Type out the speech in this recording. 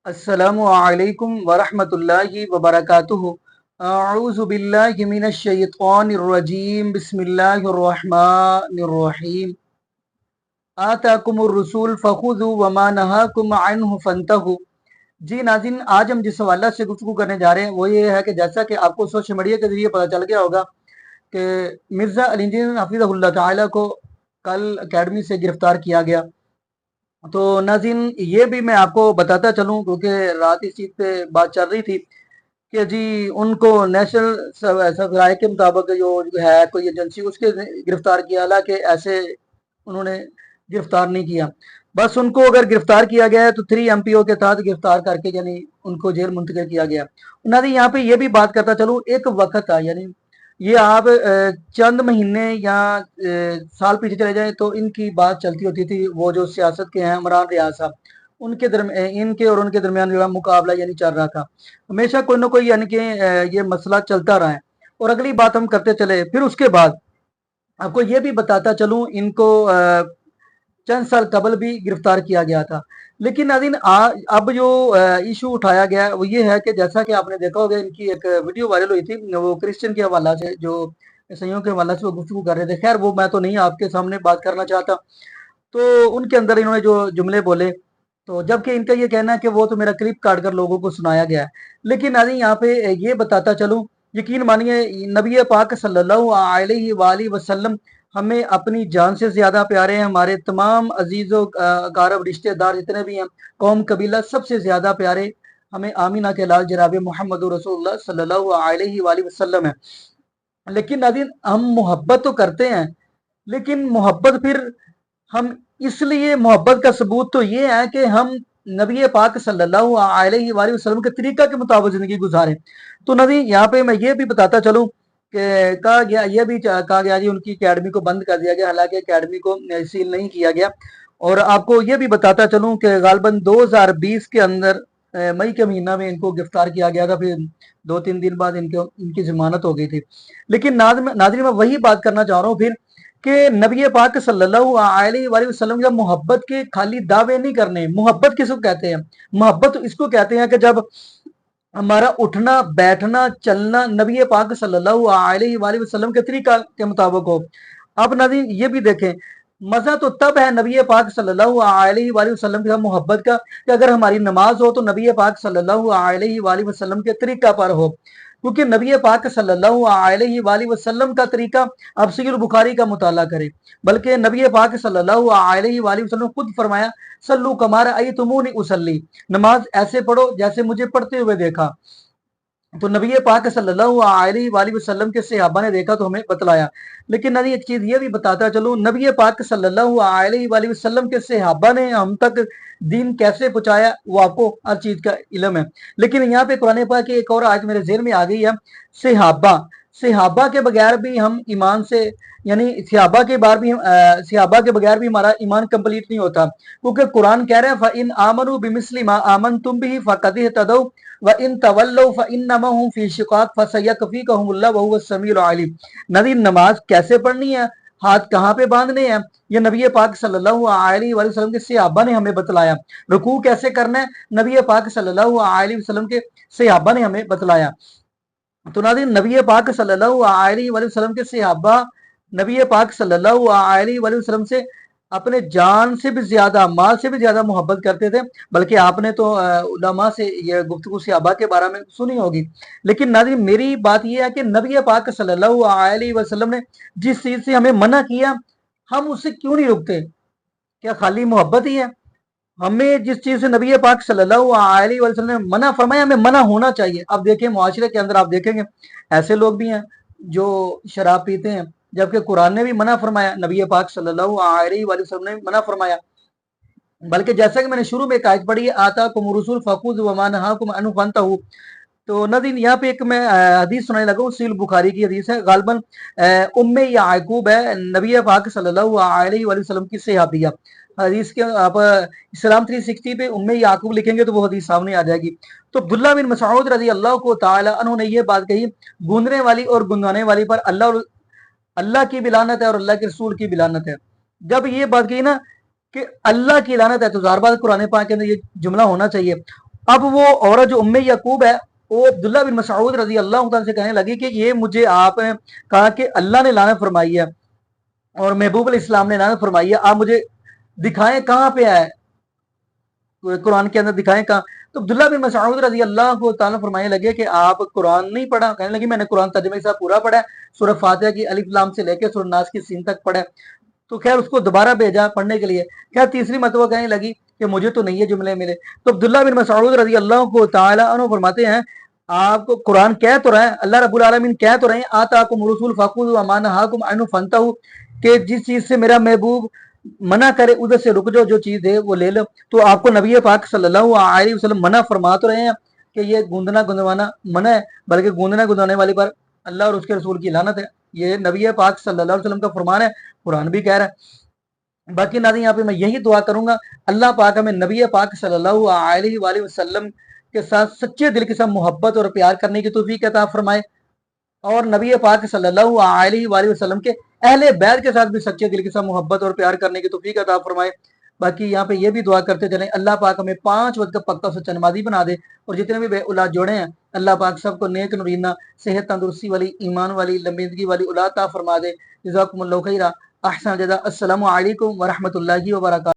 السلام علیکم ورحمۃ اللہ وبرکاتہ۔ اعوذ باللہ من الشیطان الرجیم، بسم اللہ الرحمن الرحیم۔ آتاکم الرسول فخذوا وما نہاکم عنہ فانتہوا۔ جی ناظرین، آج ہم جس حوالہ سے گفتگو کرنے جا رہے ہیں وہ یہ ہے کہ جیسا کہ آپ کو سوشل میڈیا کے ذریعے پتہ چل گیا ہوگا کہ مرزا علی الدین حفظہ اللہ تعالیٰ کو کل اکیڈمی سے گرفتار کیا گیا۔ تو ناظرین، یہ بھی میں آپ کو بتاتا چلوں کیونکہ رات اس چیز پہ بات چل رہی تھی کہ جی ان کو نیشنل رائے کے مطابق جو ہے کوئی ایجنسی اس کے گرفتار کیا، حالانکہ ایسے انہوں نے گرفتار نہیں کیا۔ بس ان کو اگر گرفتار کیا گیا ہے تو 3 MPO کے تحت گرفتار کر کے یعنی ان کو جیل منتقل کیا گیا۔ ناظرین، یہاں پہ یہ بھی بات کرتا چلوں، ایک وقت تھا، یعنی یہ آپ چند مہینے یا سال پیچھے چلے جائیں تو ان کی بات چلتی ہوتی تھی، وہ جو سیاست کے ہیں عمران ریاض صاحب، ان کے اور ان کے درمیان جو ہے مقابلہ یعنی چل رہا تھا، ہمیشہ کوئی نہ کوئی یعنی کہ یہ مسئلہ چلتا رہا ہے۔ اور اگلی بات ہم کرتے چلے، پھر اس کے بعد آپ کو یہ بھی بتاتا چلوں ان کو چند سال قبل بھی گرفتار کیا گیا تھا۔ لیکن ناظرین، اب جو ایشو اٹھایا گیا وہ یہ ہے کہ جیسا کہ آپ نے دیکھا ہوگا ان کی ایک ویڈیو وائرل ہوئی تھی، وہ کرسچن کے حوالہ سے، جو عیسائیوں کے حوالہ سے وہ گفتگو کر رہے تھے۔ خیر وہ میں تو نہیں آپ کے سامنے بات کرنا چاہتا، تو ان کے اندر انہوں نے جو جملے بولے، تو جبکہ ان کا یہ کہنا ہے کہ وہ تو میرا کلپ کاٹ کر لوگوں کو سنایا گیا ہے۔ لیکن ناظرین یہاں پہ یہ بتاتا چلوں، یقین مانیے نبی پاک صلی اللہ علیہ وآلہ وسلم ہمیں اپنی جان سے زیادہ پیارے ہیں، ہمارے تمام عزیز و اقارب رشتہ دار جتنے بھی ہیں، قوم قبیلہ، سب سے زیادہ پیارے ہمیں آمینہ کے لال جناب محمد رسول اللہ صلی اللہ علیہ وآلہ وسلم ہے۔ لیکن ناظرین ہم محبت تو کرتے ہیں، لیکن محبت پھر ہم اس لیے محبت کا ثبوت تو یہ ہے کہ ہم نبی پاک صلی اللہ علیہ وآلہ وسلم کے طریقہ کے مطابق زندگی گزاریں۔ تو ناظرین یہاں پہ میں یہ بھی بتاتا چلوں کہ یہ بھی کہا گیا جی ان کی اکیڈمی کو بند کر دیا گیا، حالانکہ اکیڈمی کو سیل نہیں کیا گیا۔ اور آپ کو یہ بھی بتاتا چلوں کہ غالباً 2020 کے اندر مئی کے مہینہ میں ان کو گرفتار کیا گیا تھا، پھر 2-3 دن بعد ان کی ضمانت ہو گئی تھی۔ لیکن ناظرین میں وہی بات کرنا چاہ رہا ہوں پھر کہ نبی پاک صلی اللہ علیہ وآلہ وسلم جب محبت کے خالی دعوے نہیں کرنے، محبت کس کو کہتے ہیں؟ محبت اس کو کہتے ہیں کہ جب ہمارا اٹھنا بیٹھنا چلنا نبی پاک صلی اللہ علیہ وآلہ وسلم کے طریقہ کے مطابق ہو۔ اب ناظرین یہ بھی دیکھیں، مزہ تو تب ہے نبی پاک صلی اللہ علیہ وآلہ وسلم کے محبت کا کہ اگر ہماری نماز ہو تو نبی پاک صلی اللہ علیہ وآلہ وسلم کے طریقہ پر ہو، کیونکہ نبی پاک صلی اللہ علیہ وآلہ وسلم کا طریقہ اب صحیح البخاری کا مطالعہ کریں، بلکہ نبی پاک صلی اللہ علیہ وآلہ وسلم خود فرمایا صلو کما رأیتمونی اصلی، نماز ایسے پڑھو جیسے مجھے پڑھتے ہوئے دیکھا۔ تو نبی پاک صلی اللہ علیہ وآلہ وسلم کے صحابہ نے دیکھا تو ہمیں بتلایا۔ لیکن نبی ایک چیز یہ بھی بتاتا چلوں، نبی پاک صلی اللہ علیہ وآلہ وسلم کے صحابہ نے ہم تک دین کیسے پہنچایا وہ آپ کو ہر چیز کا علم ہے۔ لیکن یہاں پہ قرآن پاک کی ایک اور آیت میرے ذہن میں آ گئی ہے، صحابہ کے بغیر بھی ہم ایمان سے، یعنی صحابہ کے بغیر بھی ہمارا ایمان کمپلیٹ نہیں ہوتا، کیونکہ قرآن کہہ رہے ہیں فَإِنْ آمَنُوا بِمِثْلِ مَا آمَنْتُمْ بِهِ فَقَدِ اهْتَدَوْا وَإِنْ تَوَلَّوْا فَإِنَّمَا هُمْ فِي شِقَاقٍ فَسَيَكْفِيكَهُمُ اللَّهُ وَهُوَ السَّمِيعُ الْعَلِيمُ۔ نبی نماز کیسے پڑھنی ہے، ہاتھ کہاں پہ باندھنے ہیں، یہ نبی پاک صلی اللہ علیہ وآلہ وسلم کے صحابہ نے ہمیں بتلایا۔ رکوع کیسے کرنا ہے، نبی پاک صلی اللہ علیہ وسلم کے صحابہ نے ہمیں بتلایا۔ تو ناظرین نبی پاک صلی اللہ علیہ وآلہ وسلم کے صحابہ نبی پاک صلی اللہ علیہ وآلہ وسلم سے اپنے جان سے بھی زیادہ، مال سے بھی زیادہ محبت کرتے تھے، بلکہ آپ نے تو علماء سے یہ گفتگو صحابہ کے بارے میں سنی ہوگی۔ لیکن ناظرین میری بات یہ ہے کہ نبی پاک صلی اللہ علیہ وسلم نے جس چیز سے ہمیں منع کیا ہم اس سے کیوں نہیں رکتے؟ کیا خالی محبت ہی ہے؟ ہمیں جس چیز سے نبی پاک صلی اللہ علیہ وسلم نے منع فرمایا ہمیں منع ہونا چاہیے۔ اب دیکھیں معاشرے کے اندر آپ دیکھیں گے ایسے لوگ بھی ہیں جو شراب پیتے ہیں، جبکہ قرآن نے بھی منع فرمایا، نبی پاک صلی اللہ علیہ وآلہ وسلم نے منع فرمایا۔ بلکہ جیسا کہ میں نے شروع میں ایک آیت پڑھی ہے آتاکم الرسول فخذوا وما نہاکم عنہ فانتہوا، تو ناظرین یہاں پہ ایک میں حدیث سنانے لگا ہوں، صحیح البخاری کی حدیث ہے، غالباً یعقوب ہے، نبی پاک صلی اللہ علیہ وآلہ وسلم کی صحابیہ حدیث کے آپ اسلام 360 پہ یعقوب لکھیں گے تو وہ حدیث سامنے آ جائے گی۔ تو عبداللہ بن مسعود رضی اللہ کو تعالی عنہ نے یہ بات کہی، گونگنے والی اور گنگانے والی پر اللہ کی بھی لعنت ہے اور اللہ کے رسول کی بھی لعنت ہے۔ جب یہ بات کہی نا کہ اللہ کی لعنت ہے تو ظاہر بات قرآن پاک کے اندر یہ جملہ ہونا چاہیے، اب وہ عورت جو ام یعقوب ہے وہ عبداللہ بن مسعود رضی اللہ تعالیٰ سے کہنے لگی کہ یہ مجھے آپ کہا کہ اللہ نے لعنت فرمائی ہے اور محبوب علیہ السلام نے لعنت فرمائی ہے، آپ مجھے دکھائیں کہاں پہ ہے، قرآن کے اندر دکھائیں کہاں۔ تو عبداللہ بن مسعود رضی اللہ تعالیٰ فرمانے لگے کہ آپ قرآن نہیں پڑھا؟ کہنے لگی میں نے قرآن ترجمے کے ساتھ پورا پڑھا ہے، سورہ فاتحہ کی الف لام سے لے کے سورہ ناس کی سین تک پڑھا ہے۔ تو خیر اس کو دوبارہ بھیجا پڑھنے کے لیے، خیر تیسری مرتبہ کہنے لگی کہ مجھے تو نہیں یہ جملے ملے۔ تو عبداللہ بن مسعود رضی اللہ تعالیٰ عنہ فرماتے ہیں آپ کو قرآن کہہ تو رہے ہیں، اللہ رب العالمین کہہ تو رہے ہیں آتاکم الرسول فخذوا ما نهاکم عنہ فانتہوا، کہ جس چیز سے میرا محبوب منع کرے ادھر سے رک جاؤ، جو چیز ہے وہ لے لو۔ تو آپ کو نبی پاک صلی اللہ علیہ وسلم منع فرما تو رہے ہیں کہ یہ گوندنا گندوانا منع ہے، بلکہ گوندنا گندوانے والی پر اللہ اور اس کے رسول کی لعنت ہے، یہ نبی پاک صلی اللہ علیہ وسلم کا فرمان ہے، قرآن بھی کہہ رہا ہے۔ باقی ناظرین یہاں پہ میں یہی دعا کروں گا اللہ پاک ہمیں نبی پاک صلی اللہ علیہ وآلہ وسلم کے ساتھ سچے دل کے ساتھ محبت اور پیار کرنے کی توفیق عطا فرمائے، اور نبی پاک صلی اللہ علیہ وآلہ وسلم کے اہل بیت کے ساتھ بھی سچے دل کے ساتھ محبت اور پیار کرنے کی توفیق عطا فرمائے۔ باقی یہاں پہ یہ بھی دعا کرتے چلیں اللہ پاک ہمیں 5 وقت کا پکا سچا نمازی بنا دے، اور جتنے بھی بے اولاد جوڑے ہیں اللہ پاک سب کو نیک نورینہ صحت تندرستی والی ایمان والی لمبی زندگی والی اولاد عطا فرما دے۔ جزاکم اللہ خیرا، احسن جزا۔ السلام علیکم ورحمۃ اللہ وبرکاتہ۔